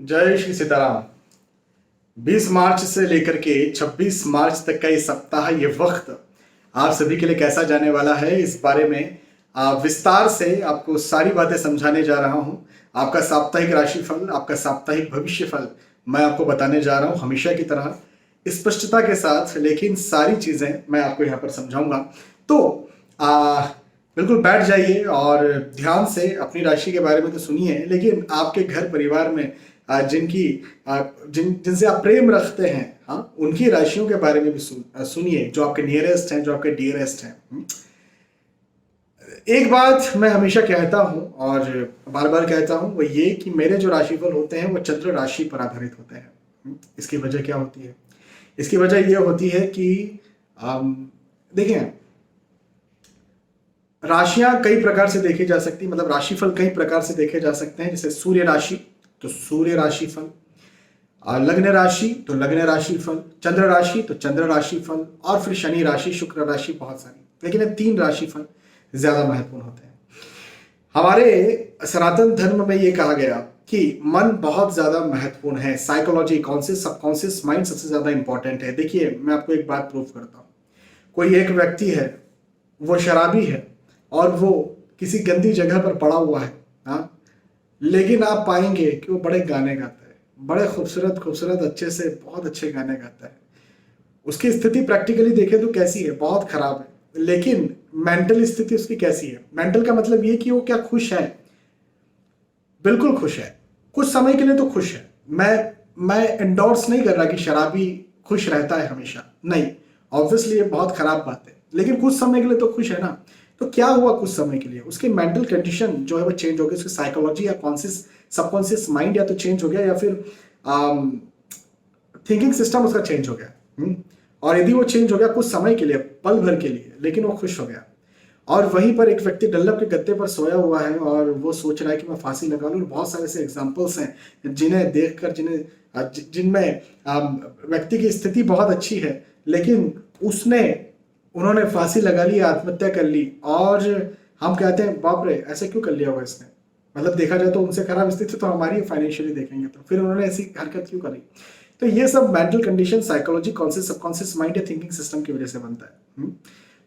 जय श्री सीताराम। 20 मार्च से लेकर के 26 मार्च तक का ये सप्ताह, ये वक्त आप सभी के लिए कैसा जाने वाला है, इस बारे में विस्तार से आपको सारी बातें समझाने जा रहा हूं। आपका साप्ताहिक राशिफल, आपका साप्ताहिक भविष्य फल मैं आपको बताने जा रहा हूं, हमेशा की तरह स्पष्टता के साथ, लेकिन सारी चीजें मैं आपको यहाँ पर समझाऊंगा। तो बिल्कुल बैठ जाइए और ध्यान से अपनी राशि के बारे में तो सुनिए, लेकिन आपके घर परिवार में जिनकी जिनसे आप प्रेम रखते हैं, हाँ, उनकी राशियों के बारे में भी सुनिए, जो आपके नियरेस्ट हैं, जो आपके डियरेस्ट हैं। एक बात मैं हमेशा कहता हूं और बार बार कहता हूं, वो ये कि मेरे जो राशिफल होते हैं वो चंद्र राशि पर आधारित होते हैं। इसकी वजह क्या होती है? इसकी वजह ये होती है कि देखिए, राशियां कई प्रकार से देखी जा सकती, मतलब राशिफल कई प्रकार से देखे जा सकते हैं। जैसे सूर्य राशि तो सूर्य राशि फल, लग्न राशि तो लग्न राशि फल, चंद्र राशि तो चंद्र राशि फल, और फिर शनि राशि, शुक्र राशि, बहुत सारी। लेकिन ये 3 राशि फल ज्यादा महत्वपूर्ण होते हैं। हमारे सनातन धर्म में ये कहा गया कि मन बहुत ज्यादा महत्वपूर्ण है। साइकोलॉजी, कॉन्शियस, सबकॉन्शियस माइंड सबसे ज्यादा इंपॉर्टेंट है। देखिए, मैं आपको एक बात प्रूव करता हूं। कोई एक व्यक्ति है, वो शराबी है और वो किसी गंदी जगह पर पड़ा हुआ है, हाँ, लेकिन आप पाएंगे कि वो बड़े गाने गाता है, बड़े खूबसूरत खूबसूरत अच्छे से बहुत अच्छे गाने गाता है। उसकी स्थिति प्रैक्टिकली देखें तो कैसी है? बहुत खराब है। लेकिन मेंटल स्थिति उसकी कैसी है? मेंटल का मतलब ये कि वो क्या खुश है? बिल्कुल खुश है। कुछ समय के लिए तो खुश है। मैं एंडोर्स नहीं कर रहा कि शराबी खुश रहता है हमेशा, नहीं, ऑब्वियसली ये बहुत खराब बात है। लेकिन कुछ समय के लिए तो खुश है ना। तो क्या हुआ? कुछ समय के लिए उसकी मेंटल कंडीशन जो है वो चेंज हो गई, उसकी साइकोलॉजी या कॉन्शियस सबकॉन्शियस माइंड या तो चेंज हो गया, या फिर थिंकिंग सिस्टम उसका चेंज हो गया। और यदि वो चेंज हो गया कुछ समय के लिए, पल भर के लिए, लेकिन वो खुश हो गया। और वहीं पर एक व्यक्ति डल्लब के गद्दे पर सोया हुआ है और वो सोच रहा है कि मैं फांसी लगा लूं। बहुत सारे ऐसे एग्जाम्पल्स हैं जिन्हें देखकर, जिनमें व्यक्ति की स्थिति बहुत अच्छी है, लेकिन उन्होंने फांसी लगा ली, आत्महत्या कर ली। और हम कहते हैं बाप रे, ऐसे क्यों कर लिया होगा इसने? मतलब देखा जाए तो उनसे खराब स्थिति तो हमारी फाइनेंशियली देखेंगे तो फिर उन्होंने ऐसी हरकत क्यों करी? तो ये सब mental condition, psychology, conscious, subconscious mind या थिंकिंग सिस्टम की वजह से बनता है।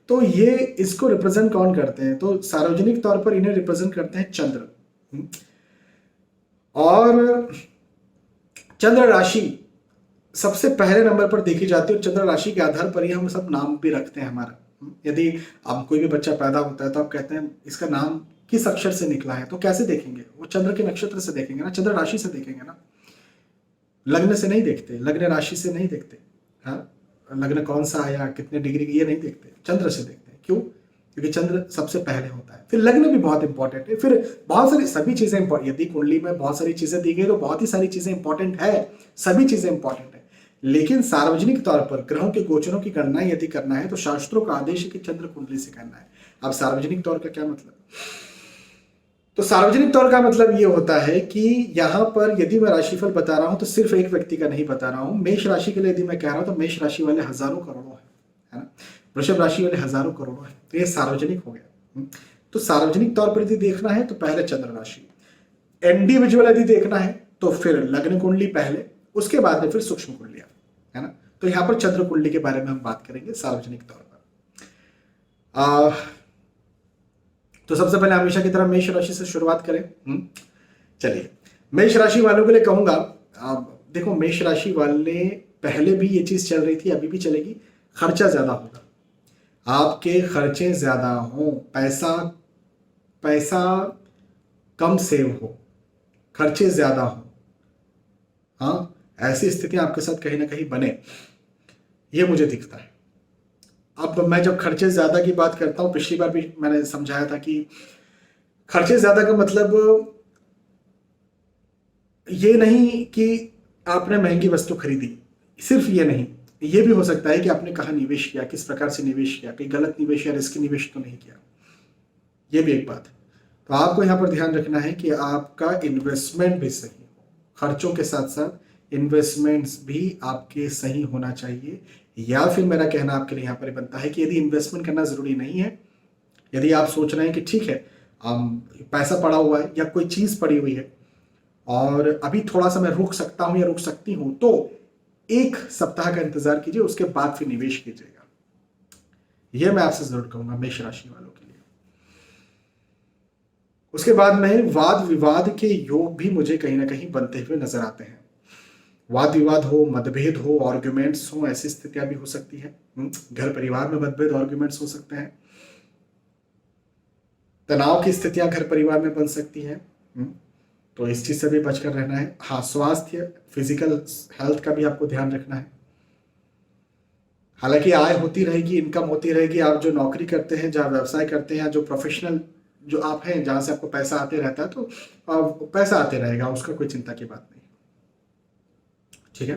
तो ये इसको रिप्रेजेंट कौन करते हैं? तो सार्वजनिक तौर पर इन्हें रिप्रेजेंट करते हैं चंद्र। और चंद्र राशि सबसे पहले नंबर पर देखी जाती है और चंद्र राशि के आधार पर ही हम सब नाम भी रखते हैं हमारा। यदि अब कोई भी बच्चा पैदा होता है तो आप कहते हैं इसका नाम किस अक्षर से निकला है, तो कैसे देखेंगे? वो चंद्र के नक्षत्र से देखेंगे ना, चंद्र राशि से देखेंगे ना, लग्न से नहीं देखते, लग्न राशि से नहीं देखते। हाँ, लग्न कौन सा आया, कितने डिग्री, ये नहीं देखते, चंद्र से देखते हैं। क्यों? क्योंकि चंद्र सबसे पहले होता है। फिर लग्न भी बहुत इंपॉर्टेंट है, फिर बहुत सारी सभी चीजें इंपॉर्टेंट। यदि कुंडली में बहुत सारी चीजें दी गई तो बहुत ही सारी चीजें इंपॉर्टेंट है, सभी चीजें इंपॉर्टेंट है। लेकिन सार्वजनिक तौर पर ग्रहों के गोचरों की गणना यदि करना है तो शास्त्रों का आदेश है कि चंद्र कुंडली से करना है। अब सार्वजनिक तौर का क्या मतलब? तो सार्वजनिक तौर का मतलब ये होता है कि यहां पर यदि मैं राशिफल बता रहा हूं तो सिर्फ एक व्यक्ति का नहीं बता रहा हूं। मेष राशि के लिए यदि मैं कह रहा हूं तो मेष राशि वाले हजारों करोड़ों है ना, वृषभ राशि वाले हजारों करोड़ों है, तो ये सार्वजनिक हो गया। तो सार्वजनिक तौर पर यदि देखना है तो पहले चंद्र राशि, इंडिविजुअल यदि देखना है तो फिर लग्न कुंडली पहले, उसके बाद में फिर सूक्ष्म कुंडलियां, है ना। तो यहां पर चंद्र कुंडली के बारे में हम बात करेंगे सार्वजनिक तौर पर। तो सबसे पहले हमेशा की तरह मेष राशि से शुरुआत करें। चलिए, मेष राशि वालों के लिए कहूंगा, देखो, मेष राशि वाले, पहले भी ये चीज चल रही थी, अभी भी चलेगी, खर्चा ज्यादा होगा, आपके खर्चे ज्यादा हो, पैसा कम सेव हो, खर्चे ज्यादा हो। हाँ, ऐसी स्थिति आपके साथ कहीं ना कहीं बने, ये मुझे दिखता है। अब मैं जब खर्चे ज्यादा की बात करता हूं, पिछली बार भी मैंने समझाया था कि खर्चे ज्यादा का मतलब ये नहीं कि आपने महंगी वस्तु खरीदी, सिर्फ ये नहीं, ये भी हो सकता है कि आपने कहाँ निवेश किया, किस प्रकार से निवेश किया, कहीं गलत निवेश या रिस्क निवेश तो नहीं किया, ये भी एक बात है। तो आपको यहाँ पर ध्यान रखना है कि आपका इन्वेस्टमेंट भी सही हो, खर्चों के साथ साथ इन्वेस्टमेंट्स भी आपके सही होना चाहिए। या फिर मेरा कहना आपके लिए यहाँ पर बनता है कि यदि इन्वेस्टमेंट करना जरूरी नहीं है, यदि आप सोच रहे हैं कि ठीक है पैसा पड़ा हुआ है या कोई चीज पड़ी हुई है और अभी थोड़ा सा मैं रुक सकता हूं या रुक सकती हूं, तो 1 सप्ताह का इंतजार कीजिए, उसके बाद फिर निवेश कीजिएगा। यह मैं आपसे जरूर कहूंगा मेष राशि वालों के लिए। उसके बाद में वाद विवाद के योग भी मुझे कहीं ना कहीं बनते हुए नजर आते हैं। वाद विवाद हो, मतभेद हो, आर्ग्यूमेंट्स हो, ऐसी स्थितियां भी हो सकती है। घर परिवार में मतभेद, आर्ग्यूमेंट्स हो सकते हैं। तनाव की स्थितियां घर परिवार में बन सकती हैं। तो इस चीज से भी बचकर रहना है। हाँ, स्वास्थ्य, फिजिकल हेल्थ का भी आपको ध्यान रखना है। हालांकि आय होती रहेगी, इनकम होती रहेगी। आप जो नौकरी करते हैं, जहाँ व्यवसाय करते हैं, जो प्रोफेशनल जो आप हैं, जहां से आपको पैसा आते रहता है, तो पैसा आते रहेगा, उसका कोई चिंता की बात नहीं। ठीक है,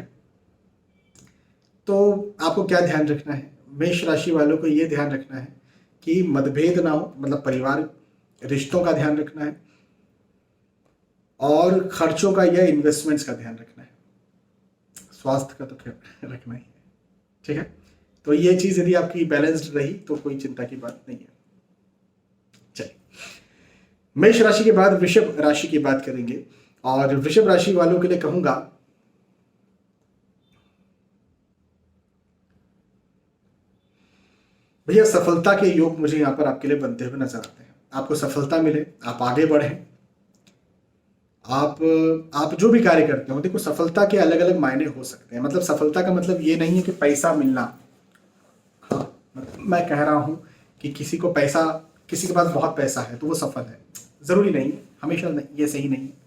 तो आपको क्या ध्यान रखना है? मेष राशि वालों को यह ध्यान रखना है कि मतभेद ना हो, मतलब परिवार रिश्तों का ध्यान रखना है, और खर्चों का या इन्वेस्टमेंट्स का ध्यान रखना है। स्वास्थ्य का तो रखना ही है। ठीक है, तो ये चीज यदि आपकी बैलेंस्ड रही तो कोई चिंता की बात नहीं है। चलिए, मेष राशि के बाद वृषभ राशि की बात करेंगे। और वृषभ राशि वालों के लिए कहूंगा, भैया सफलता के योग मुझे यहां पर आपके लिए बनते हुए नजर आते हैं। आपको सफलता मिले, आप आगे बढ़े, आप जो भी कार्य करते हो, देखो सफलता के अलग अलग मायने हो सकते हैं। मतलब सफलता का मतलब ये नहीं है कि पैसा मिलना। हाँ, मैं कह रहा हूं कि किसी को पैसा, किसी के पास बहुत पैसा है तो वो सफल है, जरूरी नहीं है, हमेशा नहीं, ये सही नहीं है।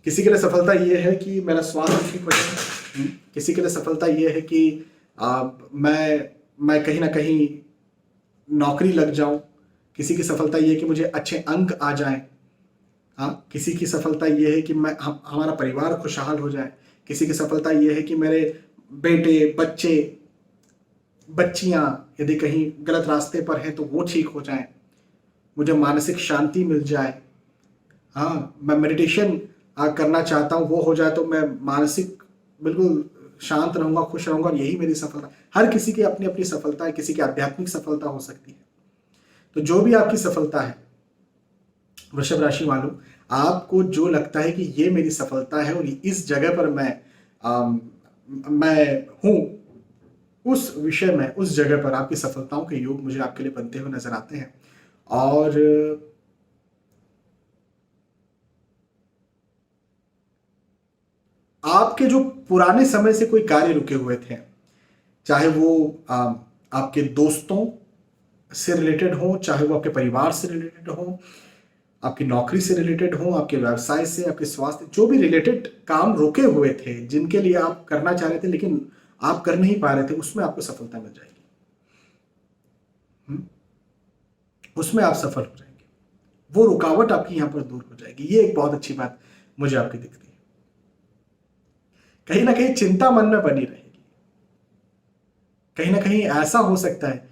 किसी के लिए सफलता ये है कि मेरा स्वास्थ्य ठीक हो जाए। किसी के लिए सफलता ये है कि मैं कहीं ना कहीं नौकरी लग जाऊं। किसी की सफलता ये है कि मुझे अच्छे अंक आ जाएं। हाँ, किसी की सफलता ये है कि हमारा परिवार खुशहाल हो जाए। किसी की सफलता ये है कि मेरे बेटे, बच्चे, बच्चियां यदि कहीं गलत रास्ते पर हैं तो वो ठीक हो जाएं, मुझे मानसिक शांति मिल जाए। हाँ, मैं मेडिटेशन करना चाहता हूँ, वो हो जाए तो मैं मानसिक बिल्कुल शांत रहूंगा, खुश रहूंगा, और यही मेरी सफलता। हर किसी की अपनी अपनी सफलता है, किसी की आध्यात्मिक सफलता हो सकती है। तो जो भी आपकी सफलता है वृषभ राशि वालों, आपको जो लगता है कि ये मेरी सफलता है और इस जगह पर मैं हूं, उस विषय में, उस जगह पर आपकी सफलताओं के योग मुझे आपके लिए बनते हुए नजर आते हैं। और आपके जो पुराने समय से कोई कार्य रुके हुए थे, चाहे वो आपके दोस्तों से रिलेटेड हो, चाहे वो आपके परिवार से रिलेटेड हो, आपकी नौकरी से रिलेटेड हो, आपके व्यवसाय से, आपके स्वास्थ्य, जो भी रिलेटेड काम रुके हुए थे, जिनके लिए आप करना चाह रहे थे लेकिन आप कर नहीं पा रहे थे, उसमें आपको सफलता मिल जाएगी। उसमें आप सफल हो जाएंगे। वो रुकावट आपकी यहां पर दूर हो जाएगी। ये एक बहुत अच्छी बात मुझे आपकी दिखती है। कहीं ना कहीं चिंता मन में बनी रहेगी। कहीं ना कहीं ऐसा हो सकता है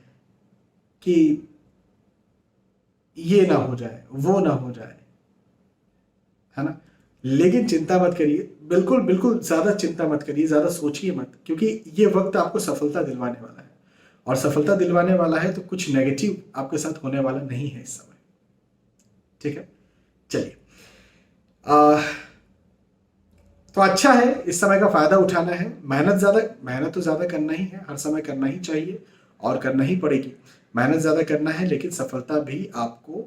कि ये ना हो जाए, वो ना हो जाए, है ना। लेकिन चिंता मत करिए, बिल्कुल बिल्कुल ज्यादा चिंता मत करिए, ज्यादा सोचिए मत, क्योंकि ये वक्त आपको सफलता दिलवाने वाला है। और सफलता दिलवाने वाला है तो कुछ नेगेटिव आपके साथ होने वाला नहीं है इस समय। ठीक है, चलिए, तो अच्छा है, इस समय का फायदा उठाना है। मेहनत तो ज्यादा करना ही है, हर समय करना ही चाहिए और करना ही पड़ेगी। मेहनत ज्यादा करना है, लेकिन सफलता भी आपको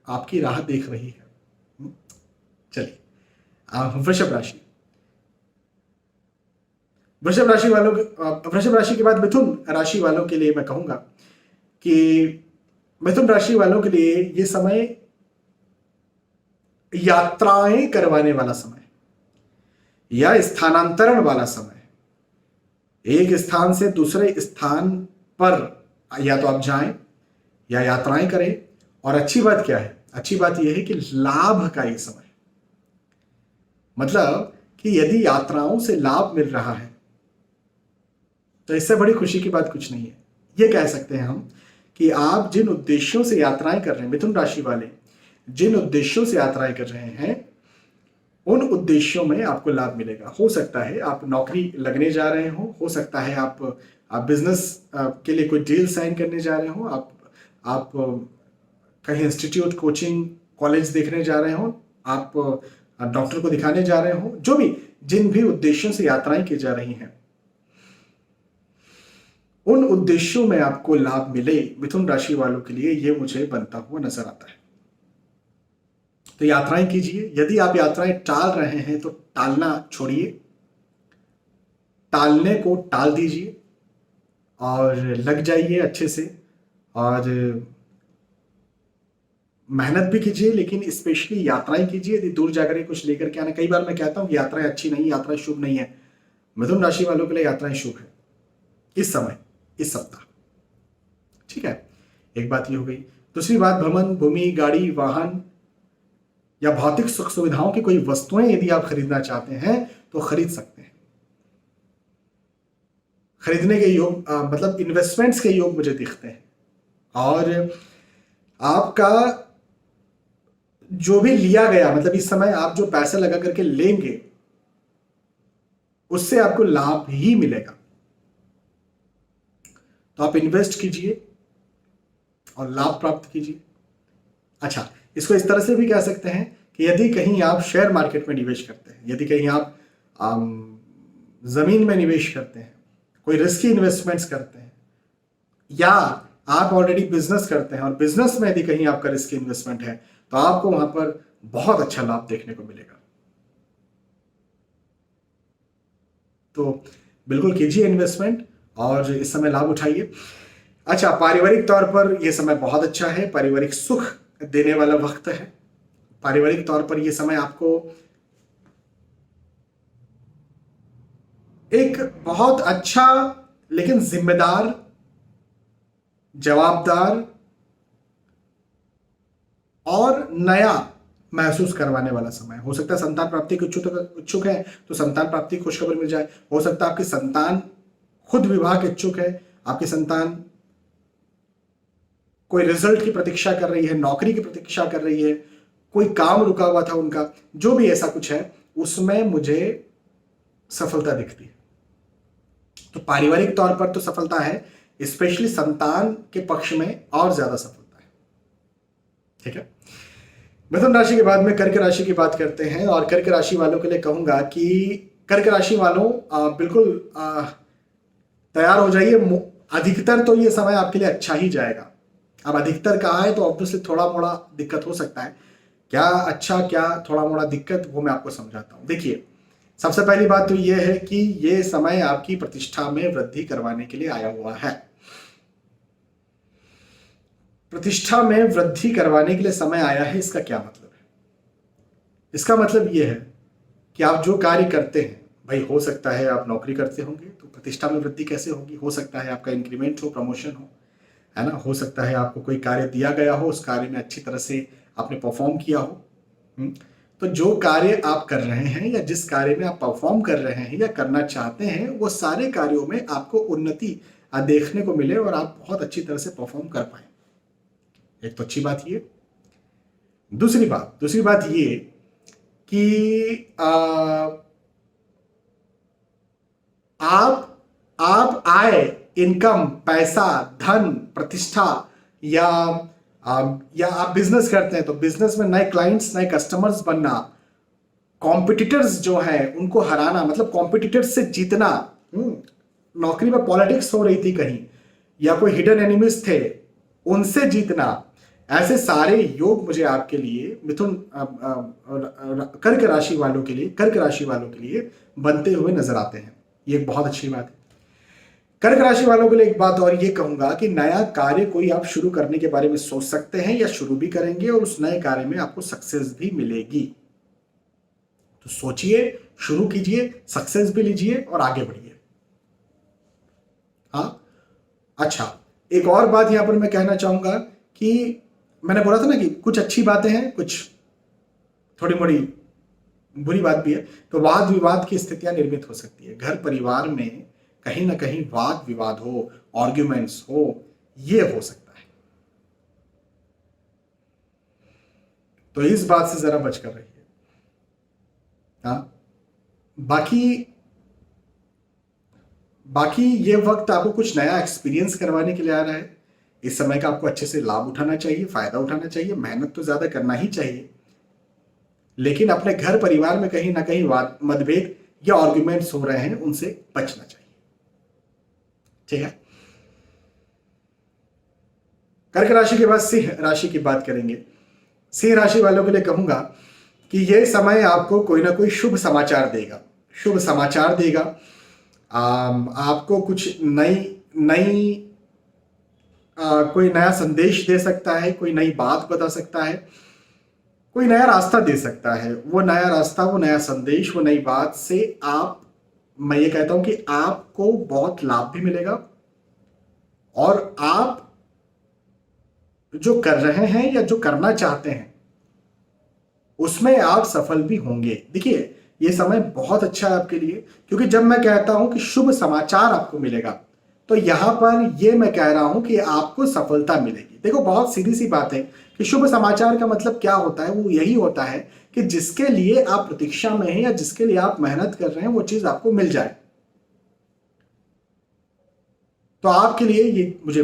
आपकी राह देख रही है। चलिए, वृषभ राशि। वृषभ राशि के बाद मिथुन राशि वालों के लिए मैं कहूंगा कि मिथुन राशि वालों के लिए ये समय यात्राएं करवाने वाला समय या स्थानांतरण वाला समय। एक स्थान से दूसरे स्थान पर या तो आप जाएं या यात्राएं करें। और अच्छी बात क्या है? अच्छी बात यह है कि लाभ का ये समय, मतलब कि यदि यात्राओं से लाभ मिल रहा है तो इससे बड़ी खुशी की बात कुछ नहीं है। ये कह सकते हैं हम कि आप जिन उद्देश्यों से यात्राएं कर रहे हैं, मिथुन राशि वाले जिन उद्देश्यों से यात्राएं कर रहे हैं, उन उद्देश्यों में आपको लाभ मिलेगा। हो सकता है आप नौकरी लगने जा रहे हो सकता है आप बिजनेस के लिए कोई डील साइन करने जा रहे हो, आप कहीं इंस्टीट्यूट, कोचिंग, कॉलेज देखने जा रहे हो, आप डॉक्टर को दिखाने जा रहे हो, जो भी जिन भी उद्देश्यों से यात्राएं की जा रही हैं, उन उद्देश्यों में आपको लाभ मिले, मिथुन राशि वालों के लिए ये मुझे बनता हुआ नजर आता है। तो यात्राएं कीजिए। यदि आप यात्राएं टाल रहे हैं तो टालना छोड़िए, टालने को टाल दीजिए और लग जाइए अच्छे से, और मेहनत भी कीजिए, लेकिन स्पेशली यात्राएं कीजिए। यदि दूर जाकर कुछ लेकर के आना, कई बार मैं कहता हूं कि यात्राएं अच्छी नहीं, यात्राएं शुभ नहीं है। मिथुन राशि वालों के लिए यात्राएं शुभ है इस समय, इस सप्ताह। ठीक है, एक बात ये हो गई। दूसरी बात, भ्रमण, भूमि, गाड़ी, वाहन या भौतिक सुख सुविधाओं की कोई वस्तुएं यदि आप खरीदना चाहते हैं तो खरीद सकते हैं। खरीदने के योग मतलब इन्वेस्टमेंट्स के योग मुझे दिखते हैं। और आपका जो भी लिया गया, मतलब इस समय आप जो पैसा लगा करके लेंगे उससे आपको लाभ ही मिलेगा। तो आप इन्वेस्ट कीजिए और लाभ प्राप्त कीजिए। अच्छा, इसको इस तरह से भी कह सकते हैं कि यदि कहीं आप शेयर मार्केट में निवेश करते हैं, यदि कहीं आप जमीन में निवेश करते हैं, कोई रिस्की इन्वेस्टमेंट्स करते हैं, या आप ऑलरेडी बिजनेस करते हैं और बिजनेस में यदि कहीं आपका रिस्की इन्वेस्टमेंट है, तो आपको वहां पर बहुत अच्छा लाभ देखने को मिलेगा। तो बिल्कुल कीजिए इन्वेस्टमेंट और इस समय लाभ उठाइए। अच्छा, पारिवारिक तौर पर यह समय बहुत अच्छा है, पारिवारिक सुख देने वाला वक्त है। पारिवारिक तौर पर यह समय आपको एक बहुत अच्छा, लेकिन जिम्मेदार, जवाबदार और नया महसूस करवाने वाला समय हो सकता है। संतान प्राप्ति के इच्छुक है तो संतान प्राप्ति की खुशखबर मिल जाए। हो सकता है आपकी संतान खुद विवाह के इच्छुक है, आपकी संतान कोई रिजल्ट की प्रतीक्षा कर रही है, नौकरी की प्रतीक्षा कर रही है, कोई काम रुका हुआ था उनका, जो भी ऐसा कुछ है उसमें मुझे सफलता दिखती है। तो पारिवारिक तौर पर तो सफलता है, स्पेशली संतान के पक्ष में और ज्यादा सफलता है। ठीक है, मिथुन राशि के बाद में कर्क राशि की बात करते हैं। और कर्क राशि वालों के लिए कहूंगा कि कर्क राशि वालों बिल्कुल तैयार हो जाइए। अधिकतर तो ये समय आपके लिए अच्छा ही जाएगा। अब अधिकतर कहा है तो ऑब्वियसली थोड़ा मोड़ा दिक्कत हो सकता है। क्या अच्छा क्या थोड़ा मोड़ा दिक्कत, वो मैं आपको समझाता हूं। देखिए, सबसे पहली बात तो यह है कि यह समय आपकी प्रतिष्ठा में वृद्धि करवाने के लिए आया हुआ है। प्रतिष्ठा में वृद्धि करवाने के लिए समय आया है, इसका क्या मतलब है? इसका मतलब यह है कि आप जो कार्य करते हैं, भाई हो सकता है आप नौकरी करते होंगे तो प्रतिष्ठा में वृद्धि कैसे होगी? हो सकता है आपका इंक्रीमेंट हो, प्रमोशन हो, है ना। हो सकता है आपको कोई कार्य दिया गया हो, उस कार्य में अच्छी तरह से आपने परफॉर्म किया हो। तो जो कार्य आप कर रहे हैं या जिस कार्य में आप परफॉर्म कर रहे हैं या करना चाहते हैं, वो सारे कार्यों में आपको उन्नति देखने को मिले और आप बहुत अच्छी तरह से परफॉर्म कर पाए। एक तो अच्छी बात ये। दूसरी बात ये कि आप आय, इनकम, पैसा, धन, प्रतिष्ठा या आप बिजनेस करते हैं तो बिजनेस में नए क्लाइंट्स, नए कस्टमर्स बनना, कॉम्पिटिटर्स जो है उनको हराना, मतलब कॉम्पिटिटर्स से जीतना। नौकरी में पॉलिटिक्स हो रही थी कहीं, या कोई हिडन एनिमीज थे, उनसे जीतना, ऐसे सारे योग मुझे आपके लिए मिथुन कर्क राशि वालों के लिए बनते हुए नजर आते हैं। ये एक बहुत अच्छी बात है। कर्क राशि वालों के लिए एक बात और ये कहूंगा कि नया कार्य कोई आप शुरू करने के बारे में सोच सकते हैं या शुरू भी करेंगे और उस नए कार्य में आपको सक्सेस भी मिलेगी। तो सोचिए, शुरू कीजिए, सक्सेस भी लीजिए और आगे बढ़िए। हाँ, अच्छा, एक और बात यहां पर मैं कहना चाहूंगा कि मैंने बोला था ना कि कुछ अच्छी बातें हैं, कुछ थोड़ी मोड़ी बुरी बात भी है। तो वाद विवाद की स्थितियां निर्मित हो सकती है। घर परिवार में कहीं ना कहीं वाद विवाद हो, आर्ग्यूमेंट्स हो, ये हो सकता है। तो इस बात से जरा बचकर रहिए। हाँ, बाकी ये वक्त आपको कुछ नया एक्सपीरियंस करवाने के लिए आ रहा है। इस समय का आपको अच्छे से लाभ उठाना चाहिए, फायदा उठाना चाहिए। मेहनत तो ज्यादा करना ही चाहिए, लेकिन अपने घर परिवार में कहीं ना कहीं मतभेद या आर्ग्यूमेंट्स हो रहे हैं, उनसे बचना चाहिए। ठीक है। कर्क राशि के बाद सिंह राशि की बात करेंगे। सिंह राशि वालों के लिए कहूंगा कि यह समय आपको कोई ना कोई शुभ समाचार देगा, शुभ समाचार देगा। आपको कुछ नई नई कोई नया संदेश दे सकता है, कोई नई बात बता सकता है, कोई नया रास्ता दे सकता है। वो नया रास्ता, वो नया संदेश, वो नई बात से मैं ये कहता हूं कि आपको बहुत लाभ भी मिलेगा और आप जो कर रहे हैं या जो करना चाहते हैं उसमें आप सफल भी होंगे। देखिए, ये समय बहुत अच्छा है आपके लिए, क्योंकि जब मैं कहता हूं कि शुभ समाचार आपको मिलेगा, तो यहां पर ये मैं कह रहा हूं कि आपको सफलता मिलेगी। देखो, बहुत सीधी सी बात है कि शुभ समाचार का मतलब क्या होता है। वो यही होता है कि जिसके लिए आप प्रतीक्षा में हैं या जिसके लिए आप मेहनत कर रहे हैं, वो चीज आपको मिल जाए। तो आपके लिए ये मुझे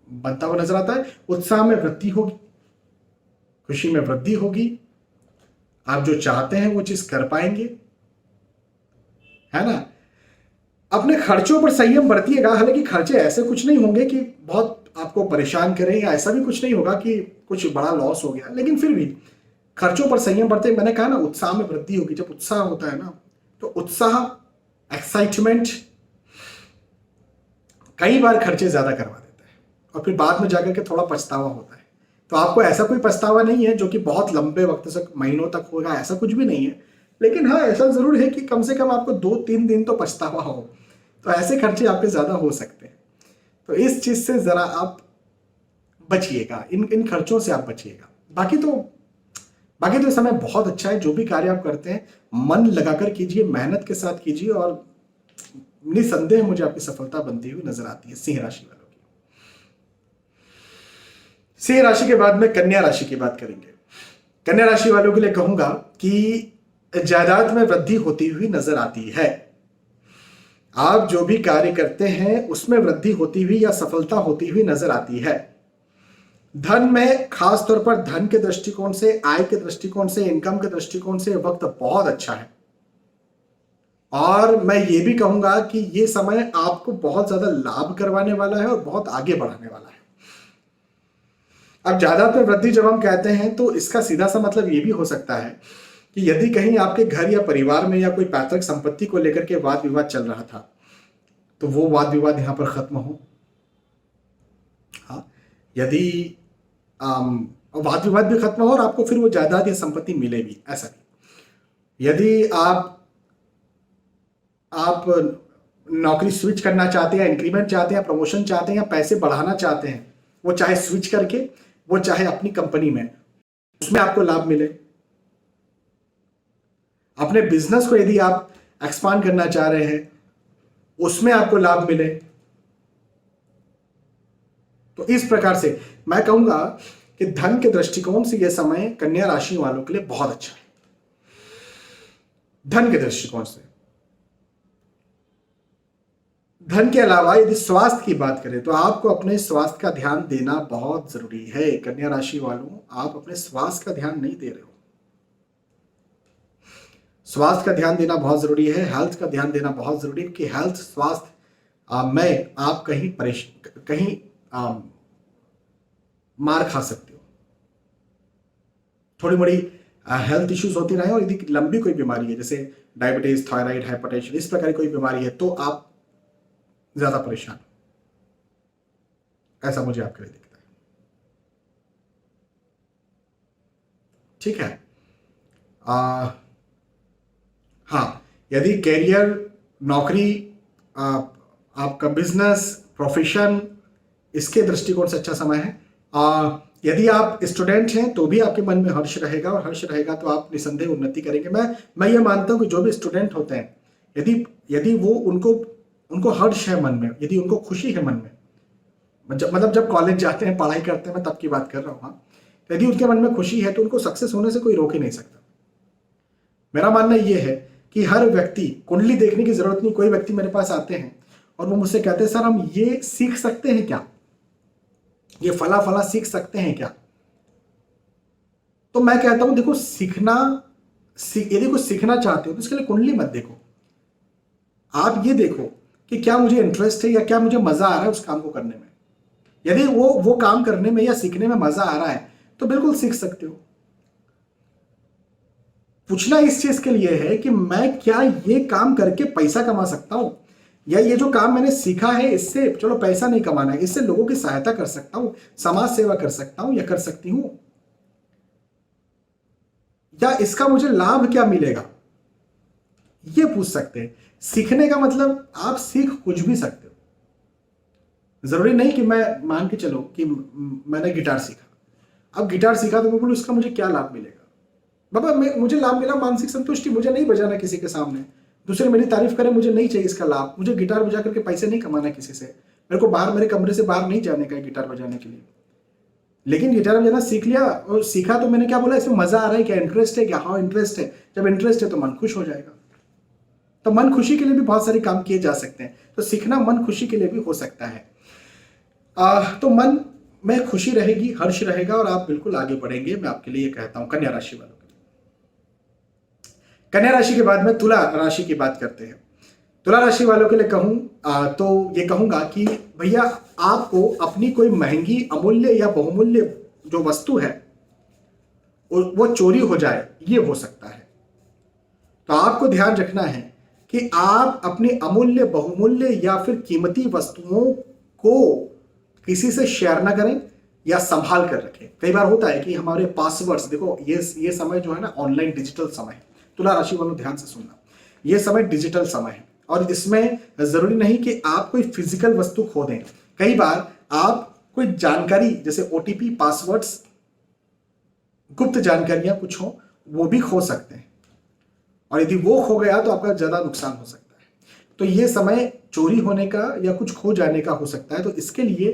बनता हुआ नजर आता है। उत्साह में वृद्धि होगी, खुशी में वृद्धि होगी, आप जो चाहते हैं वो चीज कर पाएंगे, है ना। अपने खर्चों पर संयम बरतिएगा। हालांकि खर्चे ऐसे कुछ नहीं होंगे कि बहुत आपको परेशान करें, या ऐसा भी कुछ नहीं होगा कि कुछ बड़ा लॉस हो गया, लेकिन फिर भी खर्चों पर संयम बरते। मैंने कहा ना, उत्साह में वृद्धि होगी। जब उत्साह होता है ना, तो उत्साह, एक्साइटमेंट कई बार खर्चे ज्यादा करवा देता है और फिर बाद में जाकर के थोड़ा पछतावा होता है। तो आपको ऐसा कोई पछतावा नहीं है जो कि बहुत लंबे वक्त तक, महीनों तक होगा, ऐसा कुछ भी नहीं है। लेकिन हाँ, ऐसा जरूर है कि कम से कम आपको 2-3 दिन तो पछतावा हो। तो ऐसे खर्चे आपके ज्यादा हो सकते हैं। तो इस चीज से जरा आप बचिएगा, इन खर्चों से आप बचिएगा। बाकी तो समय बहुत अच्छा है। जो भी कार्य आप करते हैं मन लगाकर कीजिए, मेहनत के साथ कीजिए और निसंदेह मुझे आपकी सफलता बनती हुई नजर आती है सिंह राशि वालों की। सिंह राशि के बाद में कन्या राशि की बात करेंगे। कन्या राशि वालों के लिए कहूंगा कि जायदाद में वृद्धि होती हुई नजर आती है। आप जो भी कार्य करते हैं उसमें वृद्धि होती हुई या सफलता होती हुई नजर आती है। धन में, खास तौर पर धन के दृष्टिकोण से, आय के दृष्टिकोण से, इनकम के दृष्टिकोण से वक्त बहुत अच्छा है। और मैं ये भी कहूंगा कि ये समय आपको बहुत ज्यादा लाभ करवाने वाला है और बहुत आगे बढ़ाने वाला है। अब जायदाद में वृद्धि जब हम कहते हैं तो इसका सीधा सा मतलब ये भी हो सकता है कि यदि कहीं आपके घर या परिवार में या कोई पैतृक संपत्ति को लेकर के वाद विवाद चल रहा था, तो वो वाद विवाद यहां पर खत्म हो। हाँ, यदि वाद विवाद भी खत्म हो और आपको फिर वो जायदाद या संपत्ति मिले भी, ऐसा नहीं। यदि आप नौकरी स्विच करना चाहते हैं, इंक्रीमेंट चाहते हैं, प्रमोशन चाहते हैं, या पैसे बढ़ाना चाहते हैं, वो चाहे स्विच करके, वो चाहे अपनी कंपनी में, उसमें आपको लाभ मिले। अपने बिजनेस को यदि आप एक्सपांड करना चाह रहे हैं, उसमें आपको लाभ मिले। तो इस प्रकार से मैं कहूंगा कि धन के दृष्टिकोण से यह समय कन्या राशि वालों के लिए बहुत अच्छा है। धन के दृष्टिकोण से। धन के अलावा यदि स्वास्थ्य की बात करें तो आपको अपने स्वास्थ्य का ध्यान देना बहुत जरूरी है। कन्या राशि वालों, आप अपने स्वास्थ्य का ध्यान नहीं दे रहे हो। स्वास्थ्य का ध्यान देना बहुत जरूरी है, हेल्थ का ध्यान देना बहुत जरूरी है, क्योंकि हेल्थ, स्वास्थ्य में आप कहीं मार खा सकते हो। थोड़ी बड़ी हेल्थ इश्यूज होती रहे, और यदि लंबी कोई बीमारी है जैसे डायबिटीज, थायराइड, हाइपरटेंशन, इस प्रकार की कोई बीमारी है, तो आप ज्यादा परेशान, ऐसा मुझे आपके लिए दिखता है। ठीक है। हाँ, यदि कैरियर, नौकरी, आपका बिजनेस, प्रोफेशन, इसके दृष्टिकोण से अच्छा समय है। यदि आप स्टूडेंट हैं तो भी आपके मन में हर्ष रहेगा, और हर्ष रहेगा तो आप निसंदेह उन्नति करेंगे। मैं ये मानता हूं कि जो भी स्टूडेंट होते हैं, यदि वो उनको हर्ष है मन में, यदि उनको खुशी है मन में, मतलब जब कॉलेज जाते हैं, पढ़ाई करते हैं, मैं तब की बात कर रहा हूं। हाँ, यदि उनके मन में खुशी है तो उनको सक्सेस होने से कोई रोक ही नहीं सकता। मेरा मानना यह है कि हर व्यक्ति, कुंडली देखने की जरूरत नहीं, कोई व्यक्ति मेरे पास आते हैं और वो मुझसे कहते हैं, सर हम ये सीख सकते हैं क्या, ये फला फला सीख सकते हैं क्या? तो मैं कहता हूं, देखो, सीखना यदि कुछ सीखना चाहते हो तो इसके लिए कुंडली मत देखो, आप ये देखो कि क्या मुझे इंटरेस्ट है या क्या मुझे मजा आ रहा है उस काम को करने में। यदि वो काम करने में या सीखने में मजा आ रहा है तो बिल्कुल सीख सकते हो। पूछना इस चीज के लिए है कि मैं क्या ये काम करके पैसा कमा सकता हूं, या ये जो काम मैंने सीखा है इससे चलो पैसा नहीं कमाना है, इससे लोगों की सहायता कर सकता हूं, समाज सेवा कर सकता हूं या कर सकती हूं, या इसका मुझे लाभ क्या मिलेगा, ये पूछ सकते हैं। सीखने का मतलब आप सीख कुछ भी सकते हो। जरूरी नहीं कि मैं मान के चलो कि मैंने गिटार सीखा, अब गिटार सीखा तो मैं बोलूं इसका मुझे क्या लाभ मिलेगा। बाबा मुझे लाभ मिला मानसिक संतुष्टि, मुझे नहीं बजाना किसी के सामने, दूसरे मेरी तारीफ करें, मुझे नहीं चाहिए इसका लाभ, मुझे गिटार बजा करके पैसे नहीं कमाना किसी से, मेरे को बाहर मेरे कमरे से बाहर नहीं जाने का गिटार बजाने के लिए। लेकिन गिटार बजाना सीख लिया और सीखा तो मैंने क्या बोला, इसमें मजा आ रहा है क्या, इंटरेस्ट है क्या, हाँ इंटरेस्ट है। जब इंटरेस्ट है तो मन खुश हो जाएगा। तो मन खुशी के लिए भी बहुत सारे काम किए जा सकते हैं, तो सीखना मन खुशी के लिए भी हो सकता है। तो मन में खुशी रहेगी, हर्ष रहेगा और आप बिल्कुल आगे बढ़ेंगे, मैं आपके लिए कहता हूं। कन्या राशि वालों के लिए, कन्या राशि के बाद में तुला राशि की बात करते हैं। तुला राशि वालों के लिए कहूं तो ये कहूंगा कि भैया आपको अपनी कोई महंगी अमूल्य या बहुमूल्य जो वस्तु है वो चोरी हो जाए, ये हो सकता है। तो आपको ध्यान रखना है कि आप अपनी अमूल्य बहुमूल्य या फिर कीमती वस्तुओं को किसी से शेयर ना करें या संभाल कर रखें। कई बार होता है कि हमारे पासवर्ड्स, देखो ये समय जो है ना ऑनलाइन डिजिटल समय है। तुला राशि वालों ध्यान से सुनना, ये समय डिजिटल समय है और इसमें जरूरी नहीं कि आप कोई फिजिकल वस्तु खो दें। कई बार आप कोई जानकारी जैसे ओटीपी, पासवर्ड्स, गुप्त जानकारियां कुछ हो, वो भी खो सकते हैं और यदि वो खो गया तो आपका ज्यादा नुकसान हो सकता है। तो ये समय चोरी होने का या कुछ खो जाने का हो सकता है। तो इसके लिए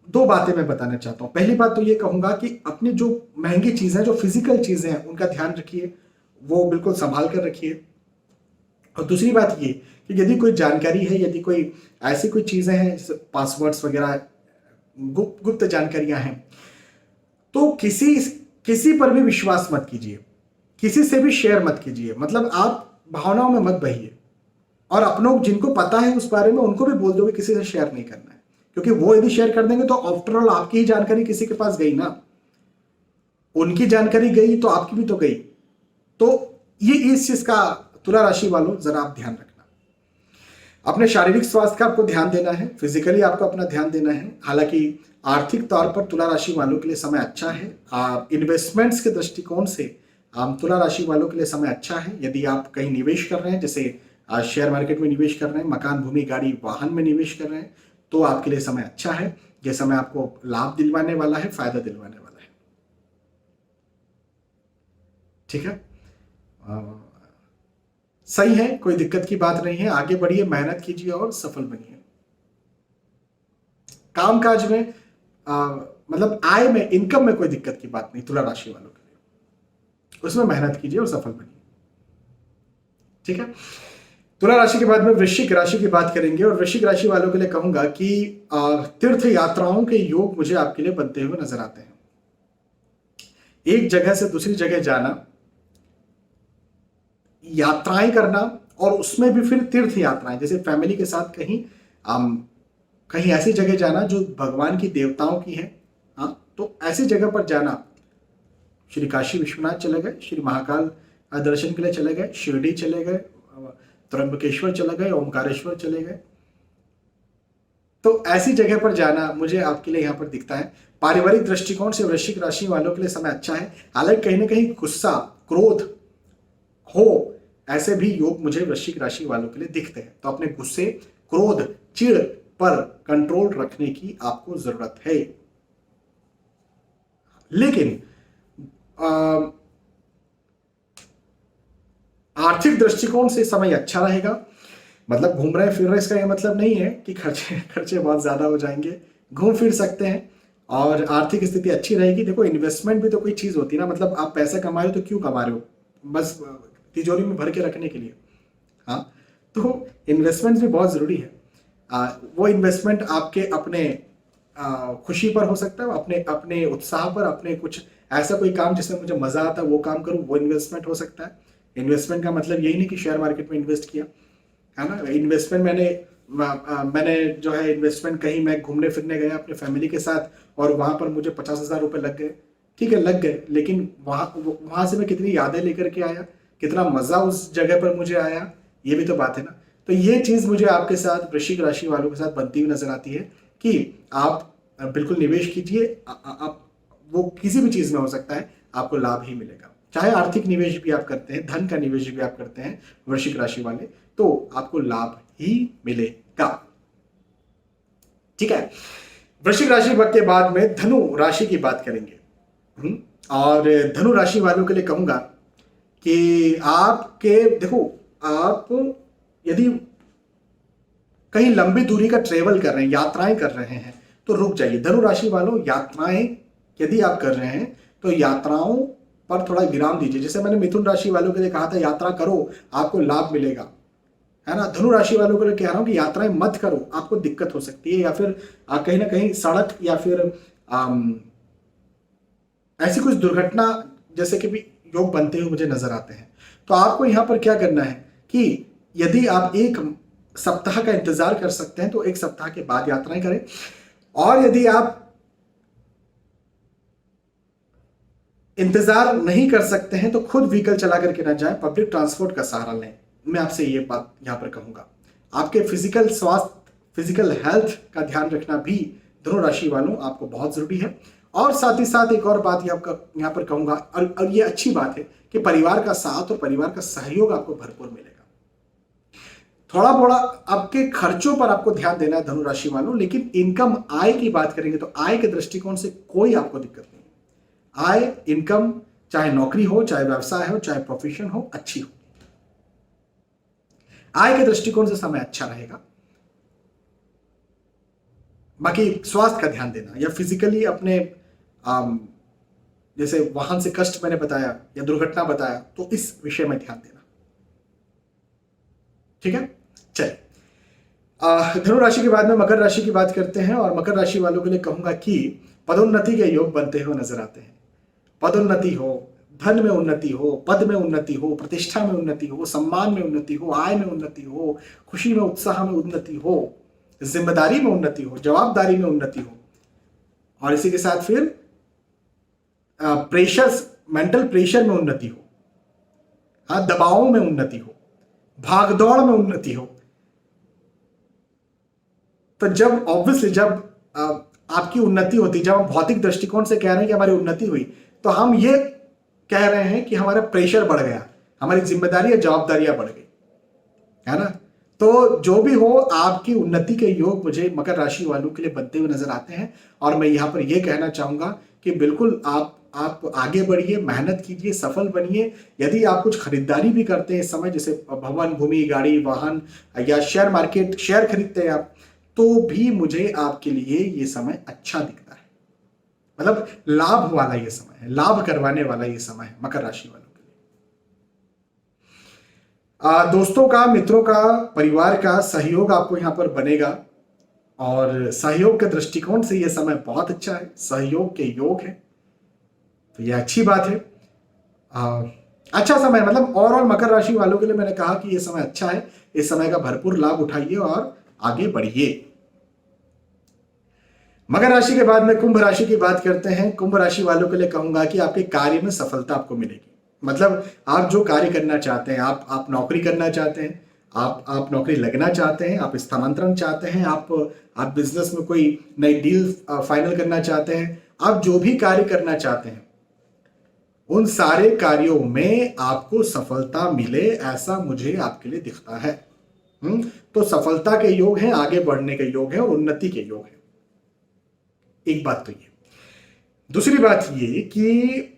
दो बातें मैं बताना चाहता हूं। पहली बात तो ये कहूंगा कि अपनी जो महंगी चीजें, जो फिजिकल चीजें हैं, उनका ध्यान रखिए, वो बिल्कुल संभाल कर रखिए। और दूसरी बात ये कि यदि कोई जानकारी है, यदि कोई ऐसी कोई चीजें हैं जैसे पासवर्ड्स वगैरह, गुप्त जानकारियां हैं, तो किसी पर भी विश्वास मत कीजिए, किसी से भी शेयर मत कीजिए। मतलब आप भावनाओं में मत बहिए और अपनों जिनको पता है उस बारे में उनको भी बोल दो कि किसी से शेयर नहीं करना है, क्योंकि वो यदि शेयर कर देंगे तो आफ्टर ऑल आपकी ही जानकारी किसी के पास गई ना, उनकी जानकारी गई तो आपकी भी तो गई। तो ये इस चीज का तुला राशि वालों जरा आप ध्यान रखना। अपने शारीरिक स्वास्थ्य का आपको ध्यान देना है, फिजिकली आपको अपना ध्यान देना है। हालांकि आर्थिक तौर पर तुला राशि वालों के लिए समय अच्छा है। इन्वेस्टमेंट्स के दृष्टिकोण से तुला राशि वालों के लिए समय अच्छा है। यदि आप कहीं निवेश कर रहे हैं, जैसे शेयर मार्केट में निवेश कर रहे हैं, मकान, भूमि, गाड़ी, वाहन में निवेश कर रहे हैं, तो आपके लिए समय अच्छा है। यह समय आपको लाभ दिलवाने वाला है, फायदा दिलवाने वाला है। ठीक है, सही है, कोई दिक्कत की बात नहीं है। आगे बढ़िए, मेहनत कीजिए और सफल बनिए। कामकाज में मतलब आय में, इनकम में कोई दिक्कत की बात नहीं तुला राशि वालों के लिए, उसमें मेहनत कीजिए और सफल बनिए। ठीक है, तुला राशि के बाद में वृश्चिक राशि की बात करेंगे और वृश्चिक राशि वालों के लिए कहूंगा कि तीर्थ यात्राओं के योग मुझे आपके लिए बनते हुए नजर आते हैं। एक जगह से दूसरी जगह जाना, यात्राएं करना, और उसमें भी फिर तीर्थ यात्राएं, जैसे फैमिली के साथ कहीं ऐसी जगह जाना जो भगवान की, देवताओं की है। हाँ, तो ऐसी जगह पर जाना, श्री काशी विश्वनाथ चले गए, श्री महाकाल दर्शन के लिए चले गए, शिरडी चले गए, त्र्यंबकेश्वर चले गए, ओमकारेश्वर चले गए, तो ऐसी जगह पर जाना मुझे आपके लिए यहाँ पर दिखता है। पारिवारिक दृष्टिकोण से वृश्चिक राशि वालों के लिए समय अच्छा है। हालांकि कहीं ना कहीं गुस्सा, क्रोध हो, ऐसे भी योग मुझे वृश्चिक राशि वालों के लिए दिखते हैं। तो अपने गुस्से, क्रोध, चिढ़ पर कंट्रोल रखने की आपको जरूरत है। लेकिन आर्थिक दृष्टिकोण से समय अच्छा रहेगा। मतलब घूम रहे फिर रहे, इसका यह मतलब नहीं है कि खर्चे बहुत ज्यादा हो जाएंगे। घूम फिर सकते हैं और आर्थिक स्थिति अच्छी रहेगी। देखो, इन्वेस्टमेंट भी तो कोई चीज होती है ना, मतलब आप पैसा कमा रहे हो तो क्यों कमा रहे हो, बस तिजोरी में भर के रखने के लिए। हाँ, तो इन्वेस्टमेंट भी बहुत जरूरी है। वो इन्वेस्टमेंट आपके अपने खुशी पर हो सकता है, अपने उत्साह पर, अपने कुछ ऐसा कोई काम जिसमें मुझे मजा आता है वो काम करूं, वो इन्वेस्टमेंट हो सकता है। इन्वेस्टमेंट का मतलब यही नहीं कि शेयर मार्केट में इन्वेस्ट किया, है ना। इन्वेस्टमेंट मैंने जो है इन्वेस्टमेंट कहीं मैं घूमने फिरने गया अपने फैमिली के साथ और वहां पर मुझे 50,000 रुपए लग गए, ठीक है लग गए, लेकिन वहां से मैं कितनी यादें लेकर के आया, कितना मजा उस जगह पर मुझे आया, ये भी तो बात है ना। तो ये चीज मुझे आपके साथ वृश्चिक राशि वालों के साथ बनती हुई नजर आती है कि आप बिल्कुल निवेश कीजिए, आप वो किसी भी चीज में हो सकता है, आपको लाभ ही मिलेगा। चाहे आर्थिक निवेश भी आप करते हैं, धन का निवेश भी आप करते हैं वृश्चिक राशि वाले, तो आपको लाभ ही मिलेगा, ठीक है। वृश्चिक राशि के बाद में धनु राशि की बात करेंगे। और धनु राशि वालों के लिए कहूंगा कि आपके देखो, आप यदि कहीं लंबी दूरी का ट्रेवल कर रहे हैं, यात्राएं कर रहे हैं, तो रुक जाइए। धनु राशि वालों, यात्राएं यदि आप कर रहे हैं तो यात्राओं पर थोड़ा विराम दीजिए। जैसे मैंने मिथुन राशि वालों के लिए कहा था यात्रा करो, आपको लाभ मिलेगा, है ना। धनु राशि वालों के लिए कह रहा हूं कि यात्राएं मत करो, आपको दिक्कत हो सकती है, या फिर कहीं ना कहीं सड़क या फिर ऐसी कुछ दुर्घटना जैसे कि भी योग बनते हुए मुझे नजर आते हैं। तो आपको यहां पर क्या करना है कि यदि आप एक सप्ताह का इंतजार कर सकते हैं तो एक सप्ताह के बाद यात्राएं करें, और यदि आप इंतजार नहीं कर सकते हैं तो खुद व्हीकल चला करके ना जाएं, पब्लिक ट्रांसपोर्ट का सहारा लें। मैं आपसे ये बात यहां पर कहूंगा। आपके फिजिकल स्वास्थ्य, फिजिकल हेल्थ का ध्यान रखना भी धनु राशि वालों आपको बहुत जरूरी है। और साथ ही साथ एक और बात यहां पर कहूंगा, और ये अच्छी बात है कि परिवार का साथ और परिवार का सहयोग आपको भरपूर मिलेगा। थोड़ा थोड़ा आपके खर्चों पर आपको ध्यान देना है धनु राशि वालों, लेकिन इनकम आय की बात करेंगे तो आय के दृष्टिकोण से कोई आपको दिक्कत नहीं। आय, इनकम, चाहे नौकरी हो, चाहे व्यवसाय हो, चाहे प्रोफेशन हो, अच्छी हो। आय के दृष्टिकोण से समय अच्छा रहेगा। बाकी स्वास्थ्य का ध्यान देना या फिजिकली अपने जैसे वाहन से कष्ट मैंने बताया या दुर्घटना बताया, तो इस विषय में ध्यान देना, ठीक है। चलिए, धनु राशि के बाद में मकर राशि की बात करते हैं। और मकर राशि वालों के लिए कहूंगा कि पदोन्नति के योग बनते हुए नजर आते हैं। पदोन्नति हो, धन में उन्नति हो, पद में उन्नति हो, प्रतिष्ठा में उन्नति हो, सम्मान में उन्नति हो, आय में उन्नति हो, खुशी में उत्साह में उन्नति हो, जिम्मेदारी में उन्नति हो, जवाबदारी में उन्नति हो, और इसी के साथ फिर प्रेशर, मेंटल प्रेशर में उन्नति हो, हाँ, दबावों में उन्नति हो, भागदौड़ में उन्नति हो। तो जब ऑब्वियसली जब आपकी उन्नति होती, जब हम भौतिक दृष्टिकोण से कह रहे हैं कि हमारी उन्नति हुई, तो हम ये कह रहे हैं कि हमारा प्रेशर बढ़ गया, हमारी जिम्मेदारियां जवाबदारियां बढ़ गई, है ना। तो जो भी हो, आपकी उन्नति के योग मुझे मकर राशि वालों के लिए बनते हुए नजर आते हैं। और मैं यहां पर यह कहना चाहूंगा कि बिल्कुल आप आगे बढ़िए, मेहनत कीजिए, सफल बनिए। यदि आप कुछ खरीदारी भी करते हैं इस समय, जैसे भवन, भूमि, गाड़ी, वाहन या शेयर मार्केट, शेयर खरीदते हैं आप, तो भी मुझे आपके लिए ये समय अच्छा दिखता है। मतलब लाभ वाला ये समय है, लाभ करवाने वाला ये समय है मकर राशि वालों के लिए। दोस्तों का, मित्रों का, परिवार का सहयोग आपको यहां पर बनेगा, और सहयोग के दृष्टिकोण से यह समय बहुत अच्छा है, सहयोग के योग है, तो यह अच्छी बात है। अच्छा समय, मतलब ओवरऑल मकर राशि वालों के लिए मैंने कहा कि यह समय अच्छा है। इस समय का भरपूर लाभ उठाइए और आगे बढ़िए। मकर राशि के बाद में कुंभ राशि की बात करते हैं। कुंभ राशि वालों के लिए कहूंगा कि आपके कार्य में सफलता आपको मिलेगी। मतलब आप जो कार्य करना चाहते हैं, आप नौकरी करना चाहते हैं, आप नौकरी लगना चाहते हैं, आप स्थानांतरण चाहते हैं, आप बिजनेस में कोई नई डील फाइनल करना चाहते हैं, आप जो भी कार्य करना चाहते हैं, उन सारे कार्यों में आपको सफलता मिले, ऐसा मुझे आपके लिए दिखता है। तो सफलता के योग हैं, आगे बढ़ने के योग हैं और उन्नति के योग हैं। एक बात तो ये। दूसरी बात ये कि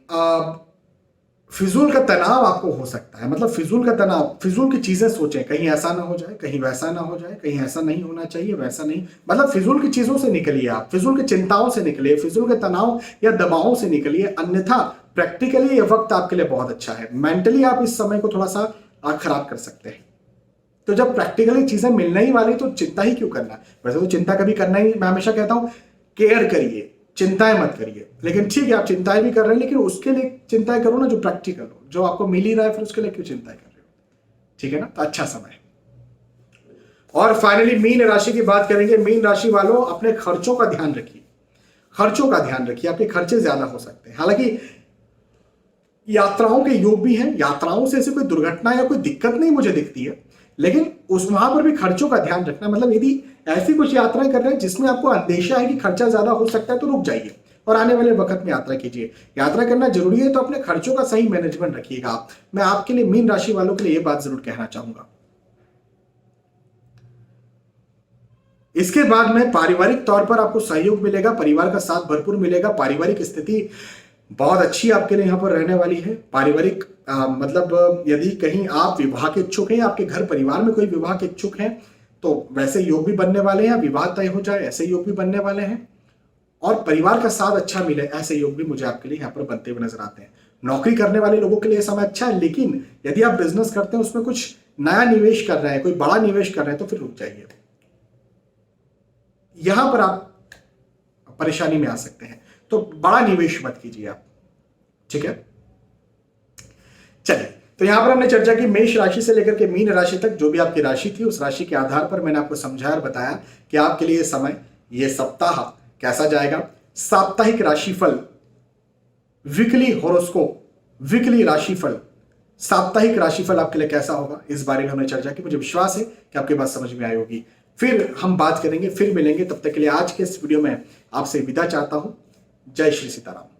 फिजूल का तनाव आपको हो सकता है। मतलब फिजूल का तनाव, फिजूल की चीजें सोचें, कहीं ऐसा ना हो जाए, कहीं वैसा ना हो जाए, कहीं ऐसा नहीं होना चाहिए, वैसा नहीं। मतलब फिजूल की चीजों से निकलिए, आप फिजूल की चिंताओं से निकलिए, फिजूल के तनाव या दबावों से निकलिए। अन्यथा प्रैक्टिकली ये वक्त आपके लिए बहुत अच्छा है। मेंटली आप इस समय को थोड़ा सा खराब कर सकते हैं। तो जब प्रैक्टिकली चीजें मिलने ही वाली, तो चिंता ही क्यों करना। वैसे तो चिंता कभी करना ही, मैं हमेशा कहता हूं केयर करिए, चिंताएं मत करिए। लेकिन ठीक है, आप चिंताएं भी कर रहे हैं, लेकिन उसके लिए चिंताएं करो ना जो प्रैक्टिकल हो, जो आपको मिल ही रहा है, फिर उसके लिए क्यों चिंताएं कर रहे हो? ठीक है ना, तो अच्छा समय है। और फाइनली मीन राशि की बात करेंगे। मीन राशि वालों, अपने खर्चों का ध्यान रखिए, खर्चों का ध्यान रखिए, आपके खर्चे ज्यादा हो सकते हैं। हालांकि यात्राओं के योग भी हैं, यात्राओं से ऐसे कोई दुर्घटना या कोई दिक्कत नहीं मुझे दिखती है, लेकिन उस वहां पर भी खर्चों का ध्यान रखना। मतलब यदि ऐसी कुछ यात्राएं कर रहे हैं जिसमें आपको अंदेशा है कि खर्चा ज्यादा हो सकता है, तो रुक जाइए और आने वाले वक्त में यात्रा कीजिए। यात्रा करना जरूरी है तो अपने खर्चों का सही मैनेजमेंट रखिएगा आप। मैं आपके लिए, मीन राशि वालों के लिए, यह बात जरूर कहना चाहूंगा। इसके बाद में पारिवारिक तौर पर आपको सहयोग मिलेगा, परिवार का साथ भरपूर मिलेगा, पारिवारिक स्थिति बहुत अच्छी आपके लिए यहां पर रहने वाली है। पारिवारिक मतलब यदि कहीं आप विवाह के इच्छुक हैं, आपके घर परिवार में कोई विवाह के इच्छुक हैं, तो वैसे योग भी बनने वाले हैं, विवाह तय हो जाए ऐसे योग भी बनने वाले हैं, और परिवार का साथ अच्छा मिले ऐसे योग भी मुझे आपके लिए यहाँ पर बनते हुए नजर आते हैं। नौकरी करने वाले लोगों के लिए समय अच्छा है, लेकिन यदि आप बिजनेस करते हैं, उसमें कुछ नया निवेश कर रहे हैं, कोई बड़ा निवेश कर रहे हैं, तो फिर रुक जाइए, यहां पर आप परेशानी में आ सकते हैं, तो बड़ा निवेश मत कीजिए आप। ठीक है, चलिए, तो यहां पर हमने चर्चा की मेष राशि से लेकर के मीन राशि तक, जो भी आपकी राशि थी उस राशि के आधार पर मैंने आपको समझाया और बताया कि आपके लिए समय, ये सप्ताह कैसा जाएगा। साप्ताहिक राशिफल, वीकली हॉरोस्कोप, वीकली राशिफल, साप्ताहिक राशिफल आपके लिए कैसा होगा, इस बारे में हमने चर्चा की। मुझे विश्वास है कि आपकी बात समझ में आई होगी। फिर हम बात करेंगे, फिर मिलेंगे। तब तक के लिए आज के इस वीडियो में आपसे विदा चाहता हूं। जय श्री सीताराम।